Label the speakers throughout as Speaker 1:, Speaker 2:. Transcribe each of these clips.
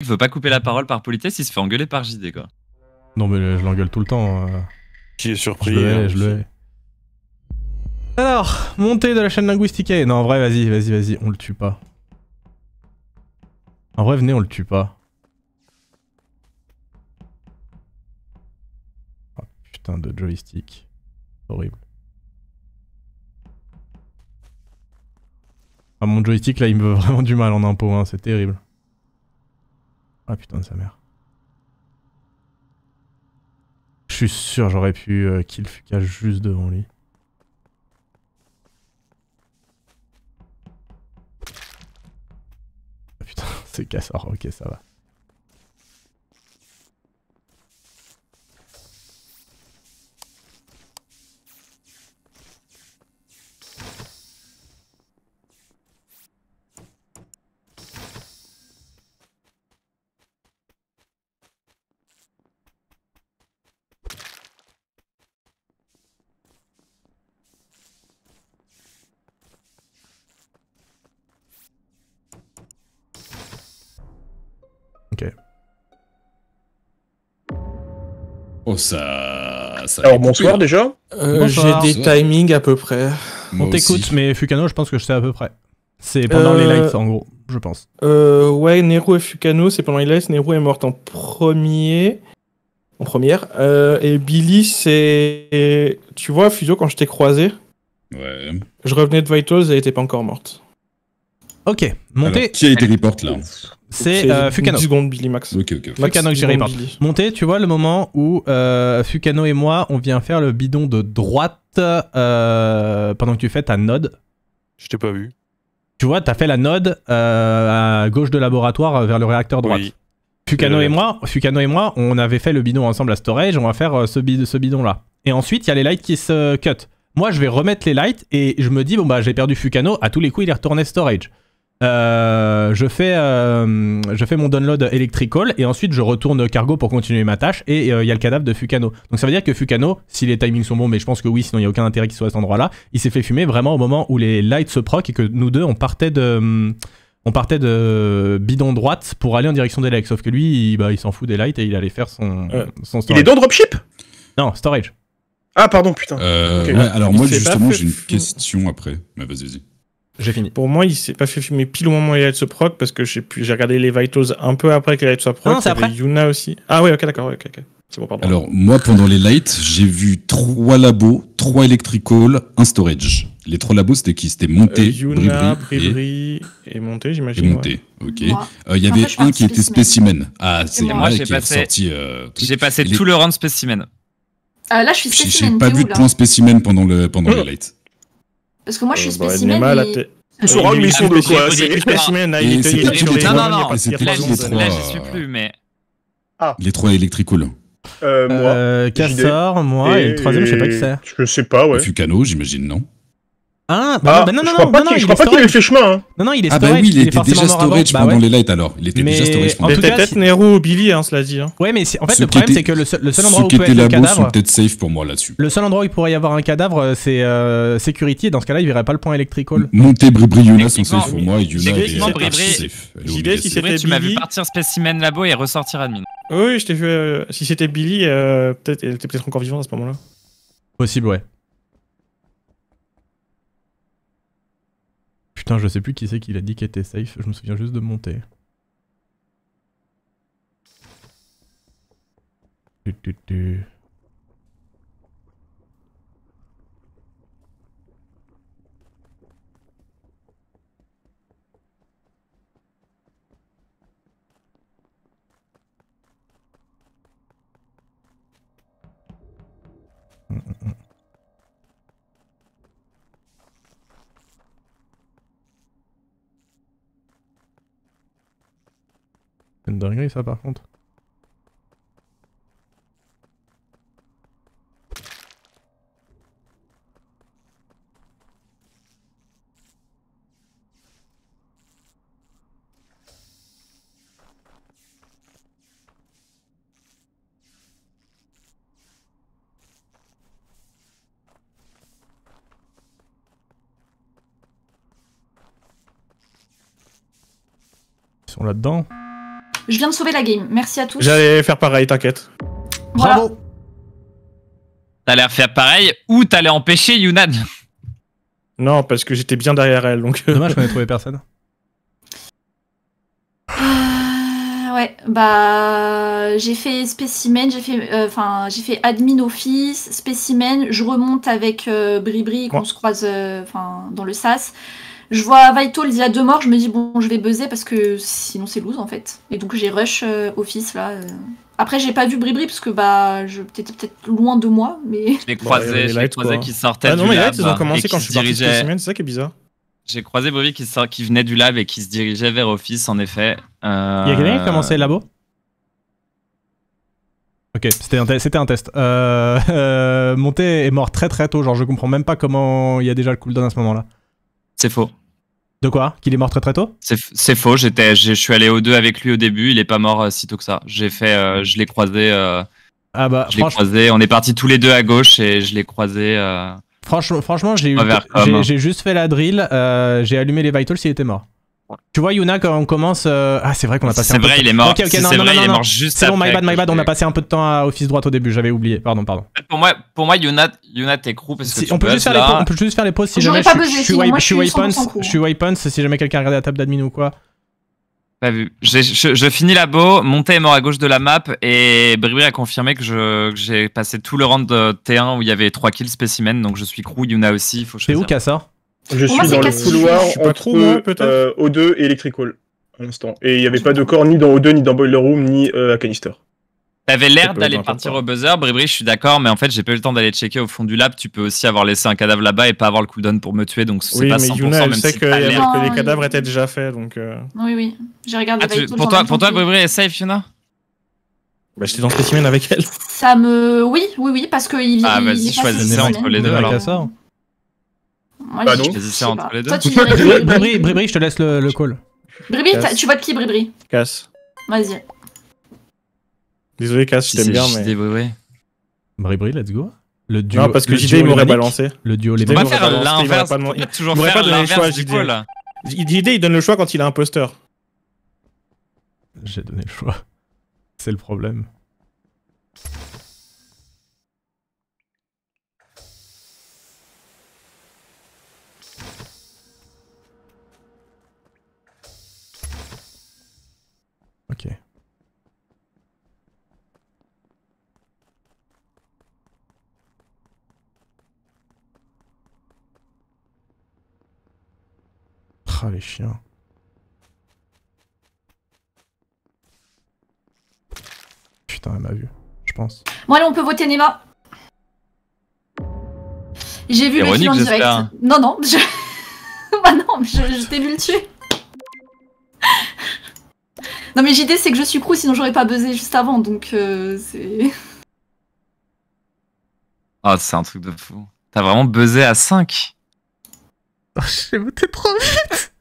Speaker 1: Il veut pas couper la parole par politesse, il se fait engueuler par JD quoi.
Speaker 2: Non mais je l'engueule tout le temps.
Speaker 3: Qui est surpris.
Speaker 2: Je le hais. Alors, montée de la chaîne linguistique. Non en vrai vas-y, on le tue pas. En vrai venez on le tue pas. Oh, putain de joystick. Horrible. Ah mon joystick là il me veut vraiment du mal en impôt hein, c'est terrible. Ah putain de sa mère. Je suis sûr j'aurais pu kill Fuka juste devant lui. Ah putain c'est casseur, ok ça va. Ok.
Speaker 4: Oh ça...
Speaker 3: Alors bonsoir déjà.
Speaker 5: J'ai des timings à peu près.
Speaker 2: On t'écoute, mais Fukano, je pense que je sais à peu près. C'est pendant les lights, en gros, je pense.
Speaker 5: Ouais, Nero et Fukano, c'est pendant les lights. Nero est morte en premier. En première. Et Billy, c'est... Tu vois, Fuso, quand je t'ai croisé,
Speaker 4: ouais.
Speaker 5: Je revenais de Vitals et elle était pas encore morte.
Speaker 2: Ok, montez.
Speaker 4: Alors, qui a été report là?
Speaker 2: C'est Fukano.
Speaker 5: 10 secondes, Billy Max.
Speaker 4: Ok.
Speaker 2: Fukano que j'ai report. Montez, tu vois le moment où Fukano et moi, on vient faire le bidon de droite pendant que tu fais ta node.
Speaker 3: Je t'ai pas vu.
Speaker 2: Tu vois, t'as fait la node à gauche de laboratoire vers le réacteur droite.
Speaker 3: Oui.
Speaker 2: Fukano et moi, on avait fait le bidon ensemble à storage, on va faire ce bidon là. Et ensuite, il y a les lights qui se cut. Moi, je vais remettre les lights et je me dis, bon bah j'ai perdu Fukano, à tous les coups, il est retourné storage. Je fais mon download electrical et ensuite je retourne cargo pour continuer ma tâche et il y a le cadavre de Fukano. Donc ça veut dire que Fukano, si les timings sont bons, mais je pense que oui, sinon il n'y a aucun intérêt qu'il soit à cet endroit-là, il s'est fait fumer vraiment au moment où les lights se proc et que nous deux on partait de bidon droite pour aller en direction des lights. Sauf que lui, il s'en fout des lights et il allait faire son storage.
Speaker 6: Il est dans dropship?
Speaker 2: Non, storage.
Speaker 6: Ah pardon, putain.
Speaker 4: Okay. Ouais, alors moi justement j'ai une question après. Mais vas-y.
Speaker 2: J'ai fini.
Speaker 5: Pour moi, il s'est pas fait fumer pile au moment où les lights se proc parce que j'ai regardé les Vitals un peu après que les lights soient proc.
Speaker 2: Non, c'est après.
Speaker 5: Yuna aussi. Ah ouais, ok, d'accord, ok. C'est bon, pardon.
Speaker 4: Alors moi pendant les lights, j'ai vu 3 labos, 3 electrical, 1 storage. Les 3 labos c'était qui? C'était Monté,
Speaker 5: Yuna, Bribri et Monté, j'imagine.
Speaker 4: Et Monté, ouais. Ok. Il y avait un qui était spécimen. Ah, c'est
Speaker 1: moi
Speaker 4: qui est sorti.
Speaker 1: J'ai passé tout le round spécimen.
Speaker 7: Là, je suis spécimen.
Speaker 4: J'ai pas vu de point spécimen pendant les lights.
Speaker 7: Parce que moi, je suis spécimen.
Speaker 6: Ils sont ils sont de quoi?
Speaker 5: C'est spécimen.
Speaker 4: Non, c'était
Speaker 1: là, j'y suis plus, mais.
Speaker 4: Les 3 electrical.
Speaker 6: Moi.
Speaker 2: Cassor, moi, et le troisième, je sais pas qui c'est.
Speaker 6: Je sais pas, ouais.
Speaker 4: Fukano, j'imagine, non?
Speaker 2: Ah, bah non,
Speaker 6: je crois pas qu'il ait fait chemin, hein.
Speaker 2: Non, il est
Speaker 4: storage. Ah bah oui, il était déjà storage pendant les lights alors. Il était déjà storage pendant les lights.
Speaker 5: Peut-être Nero ou Billy, hein, cela dit.
Speaker 2: Ouais, mais en fait, le problème, c'est que le seul endroit où peut être le cadavre...
Speaker 4: sont peut-être safe pour moi là-dessus.
Speaker 2: Le seul endroit où il pourrait y avoir un cadavre, c'est Security, et dans ce cas-là, il verrait pas le point electrical.
Speaker 4: Monté, Bribri, Yuna sont safe pour moi, et Yuna est safe.
Speaker 1: JD, si c'était tu m'as vu partir spécimen labo et ressortir admin.
Speaker 5: Oui, je t'ai vu. Si c'était Billy, peut-être elle était peut-être encore vivante à ce moment-là.
Speaker 2: Possible, ouais. Putain, je sais plus qui c'est qui l'a dit qu'il était safe, je me souviens juste de monter. C'est une dinguerie ça par contre. Ils sont là-dedans.
Speaker 7: Je viens de sauver la game. Merci à tous.
Speaker 5: J'allais faire pareil, t'inquiète.
Speaker 7: Voilà.
Speaker 2: Bravo.
Speaker 1: T'allais faire pareil ou t'allais empêcher Yuna de...
Speaker 5: Non, parce que j'étais bien derrière elle, donc...
Speaker 2: Dommage qu'on ait trouvé personne.
Speaker 7: Ouais, bah j'ai fait spécimen, j'ai fait admin office, spécimen, je remonte avec Bribri qu'on se croise dans le sas. Je vois Vital, il y a 2 morts, je me dis bon je vais buzzer parce que sinon c'est lose en fait. Et donc j'ai rush office là. Après j'ai pas vu Bribri parce que bah j'étais peut-être loin de moi, mais...
Speaker 1: Je l'ai croisé qui sortait
Speaker 5: non,
Speaker 1: du
Speaker 5: mais
Speaker 1: lab.
Speaker 5: ils ont commencé quand je
Speaker 1: qui
Speaker 5: suis parti
Speaker 1: dirigeait...
Speaker 5: spécimen, c'est ça qui est bizarre.
Speaker 1: J'ai croisé Bribri qui venait du lab et qui se dirigeait vers Office, en effet.
Speaker 2: Il y a quelqu'un qui a commencé le labo? Ok, c'était un test. Monté est mort très très tôt, genre je comprends même pas comment il y a déjà le cooldown à ce moment-là.
Speaker 1: C'est faux.
Speaker 2: De quoi? Qu'il est mort très très tôt?
Speaker 1: C'est faux, je suis allé au 2 avec lui au début, il est pas mort si tôt que ça. Je l'ai croisé, on est partis tous les deux à gauche et je l'ai croisé...
Speaker 2: Franchement, j'ai juste fait la drill, j'ai allumé les vitals s'il était mort. Tu vois, Yuna, quand on commence... Ah, c'est vrai qu'on a passé un peu de temps.
Speaker 1: C'est vrai, il est mort.
Speaker 2: Okay,
Speaker 1: c'est vrai, il est mort juste après.
Speaker 2: C'est bon, my bad, on a passé un peu de temps à Office droite au début, j'avais oublié. Pardon.
Speaker 1: Pour moi, Yuna t'écroux parce que
Speaker 2: on peut juste faire les pauses si jamais je suis waypoints, si jamais quelqu'un a regardé la table d'admin ou quoi.
Speaker 1: Pas vu. Je finis labo, Monté est mort à gauche de la map et Bribri a confirmé que j'ai passé tout le round de T1 où il y avait 3 kills spécimen, donc je suis crew, Yuna aussi, il faut choisir.
Speaker 2: C'est où Kassar?
Speaker 6: Je suis dans le couloir entre O2 et Electrical à l'instant. Et il n'y avait pas de corps ni dans O2, ni dans Boiler Room, ni à Canister.
Speaker 1: T'avais l'air d'aller partir au buzzer, Bribri, je suis d'accord, mais en fait j'ai pas eu le temps d'aller checker au fond du lab. Tu peux aussi avoir laissé un cadavre là-bas et pas avoir le cooldown pour me tuer, donc c'est pas 100%.
Speaker 5: Oui, mais Yuna, elle sait
Speaker 1: si
Speaker 5: que les cadavres étaient déjà faits, donc...
Speaker 7: Oui, j'ai regardé
Speaker 1: Pour toi, Bribri est safe, Yuna?
Speaker 5: Bah j'étais dans spécimen avec elle.
Speaker 7: Ça me... Oui, parce que il...
Speaker 1: Ah vas-y, choisissez entre les deux alors.
Speaker 6: Bah non.
Speaker 1: Choisissez entre les deux.
Speaker 2: Bribri, je te laisse le call.
Speaker 7: Bribri, tu votes qui, Bribri?
Speaker 5: Casse.
Speaker 7: Vas-y.
Speaker 5: Désolé, Cass, je t'aime bien, mais...
Speaker 2: Bribri, let's go. Le duo,
Speaker 5: non, parce que JD, il m'aurait balancé.
Speaker 2: Le duo,
Speaker 1: les mecs. On va faire l'inverse.
Speaker 5: Il
Speaker 1: toujours faire l'inverse du call.
Speaker 5: JD, il donne le choix quand il a imposteur.
Speaker 2: J'ai donné le choix. C'est le problème. Ok. Ah, les chiens. Putain, elle m'a vu, je pense.
Speaker 7: Bon, allez, on peut voter Nema. J'ai vu le kill en direct. Non, bah non, je t'ai vu le tuer. Non, mais JD, c'est que je suis crew, sinon j'aurais pas buzzé juste avant, donc c'est...
Speaker 1: Oh, c'est un truc de fou. T'as vraiment buzzé à 5.
Speaker 2: Oh, j'ai voté trop vite.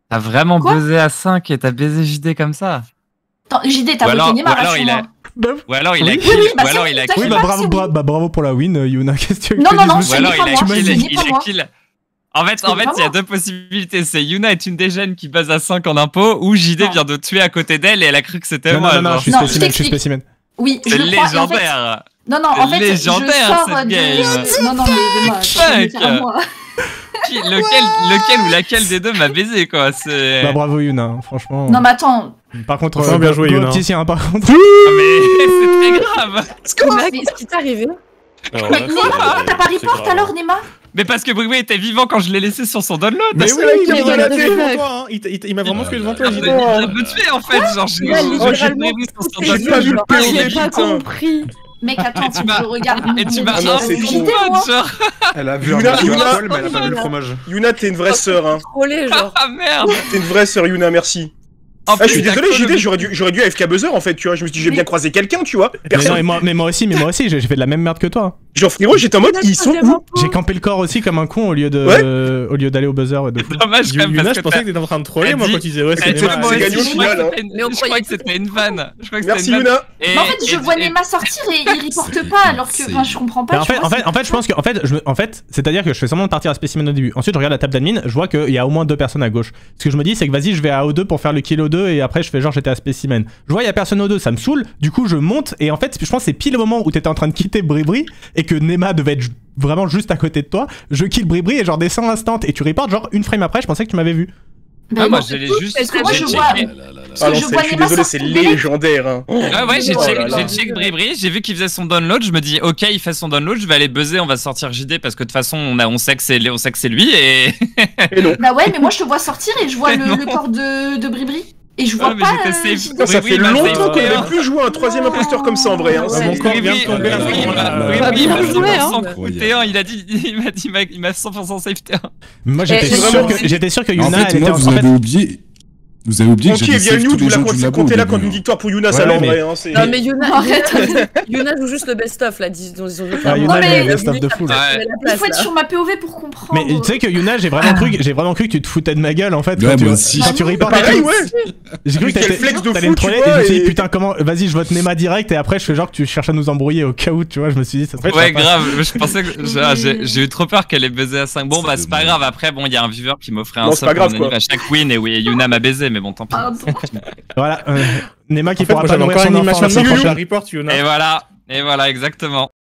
Speaker 1: T'as vraiment buzzé à 5 et t'as baisé JD comme ça.
Speaker 7: Attends, JD, t'as voté Nema,
Speaker 1: Ou alors il a kill. Ou alors il a kill.
Speaker 2: Oui, bravo pour la win, Yuna. Qu'est-ce que tu veux?
Speaker 7: Non,
Speaker 1: ou alors il a kill. En fait, il y a 2 possibilités. C'est Yuna est une des jeunes qui buzz à 5 en impôt, ou JD vient de tuer à côté d'elle et elle a cru que c'était moi.
Speaker 2: Non, je suis spécimen.
Speaker 7: Oui,
Speaker 1: c'est légendaire.
Speaker 7: Non, en fait,
Speaker 1: légendaire cette game.
Speaker 7: Non, mais moi.
Speaker 1: Lequel ou laquelle des deux m'a baisé, quoi.
Speaker 2: Bah bravo Yuna, franchement.
Speaker 7: Non, mais attends.
Speaker 2: Par contre,
Speaker 5: bien joué Yuna.
Speaker 2: Par contre.
Speaker 1: Mais c'est très grave.
Speaker 8: Qu'est-ce qui t'est arrivé?
Speaker 7: Nema, t'as pas report alors, Nema?
Speaker 1: Mais parce que Bribri était vivant quand je l'ai laissé sur son download.
Speaker 5: Mais oui, il m'a vraiment tué devant toi.
Speaker 1: Il m'a tué en fait, genre j'ai Bribri sur son download.
Speaker 8: J'ai pas compris.
Speaker 7: Mec, attends, je regarde.
Speaker 1: Et tu m'as
Speaker 7: genre.
Speaker 6: Elle a vu un peu mais elle a pas vu le fromage. Yuna, t'es une vraie sœur, hein.
Speaker 1: Ah merde.
Speaker 6: T'es une vraie sœur, Yuna, merci. Je suis désolé, JD, j'aurais dû AFK buzzer en fait, tu vois. Je me suis dit, j'ai bien croisé quelqu'un, tu vois.
Speaker 2: Mais moi aussi, j'ai fait de la même merde que toi.
Speaker 6: Genre, frérot, j'étais en mode, ils sont où?
Speaker 2: J'ai campé le corps aussi comme un con au lieu d'aller au buzzer.
Speaker 1: Dommage,
Speaker 5: Yuna, je pensais que t'étais en train de troller, moi, quand il disait, ouais, c'est
Speaker 6: gagné au final.
Speaker 1: Je croyais que c'était une vanne.
Speaker 6: Merci, Yuna.
Speaker 7: Mais en fait, je vois Nema sortir et il reporte pas, alors que, enfin, je comprends pas.
Speaker 2: En fait, je pense que, c'est-à-dire que je fais seulement de partir à spécimen au début. Ensuite, je regarde la table d'admin, je vois qu'il y a au moins 2 personnes à gauche. Ce que je me dis, c'est que vas-y, je vais à O2 pour faire le kill O2 O2 et après je fais genre j'étais à Spécimen. Je vois il y a personne O2, ça me saoule. Du coup je monte et en fait je pense que c'est pile le moment où t'étais en train de quitter Bribri et que Nema devait être vraiment juste à côté de toi. Je kill Bribri et genre descends instant et tu reportes genre une frame après, je pensais que tu m'avais vu.
Speaker 1: Ah, moi j'ai juste.
Speaker 7: Parce que moi je vois.
Speaker 6: Ah non, je suis désolé, c'est légendaire. Hein.
Speaker 1: Ah ouais, j'ai check Bribri, j'ai vu qu'il faisait son download, je me dis ok, il fait son download, je vais aller buzzer, on va sortir JD parce que de toute façon on sait que c'est lui et.
Speaker 6: Et non.
Speaker 7: Bah ouais, mais moi je te vois sortir et je vois le corps de Bribri. Et je vois pas.
Speaker 6: Ça fait longtemps qu'on n'avait plus joué un troisième imposteur comme ça en vrai. Hein.
Speaker 2: Mon corps vient de tomber à ce moment-là.
Speaker 1: Il m'a 100% T1, il m'a 100% safe T1.
Speaker 2: Moi j'étais sûr que Yuna
Speaker 4: en fait, moi, vous avez oublié. Vous avez oublié que j'ai
Speaker 6: bien nous, vous la comptez là comme une victoire pour Yuna, ça l'en vrai.
Speaker 8: Non mais Yuna joue juste le best-of là, disons.
Speaker 2: Yuna est le best-of de fou.
Speaker 7: Il faut être sur ma POV pour comprendre.
Speaker 2: Mais tu sais que Yuna, j'ai vraiment cru que tu te foutais de ma gueule en fait.
Speaker 4: Ouais, moi aussi.
Speaker 2: Quand tu reportes.
Speaker 6: Pareil, ouais.
Speaker 2: J'ai cru que t'allais me troller et je me suis dit putain comment, vas-y je vote Nema direct et après je fais genre que tu cherches à nous embrouiller au cas où, tu vois, je me suis dit ça serait.
Speaker 1: Ouais grave, je pensais que j'ai eu trop peur qu'elle ait baisé à 5. Bon bah c'est pas grave, après bon il y a un viewer qui m'offrait un sub à chaque win et oui Yuna m'a baisé mais bon tant pis.
Speaker 2: Voilà, Nema qui pourra pas nourrir son enfant.
Speaker 5: La report, Yuna.
Speaker 1: Et voilà exactement.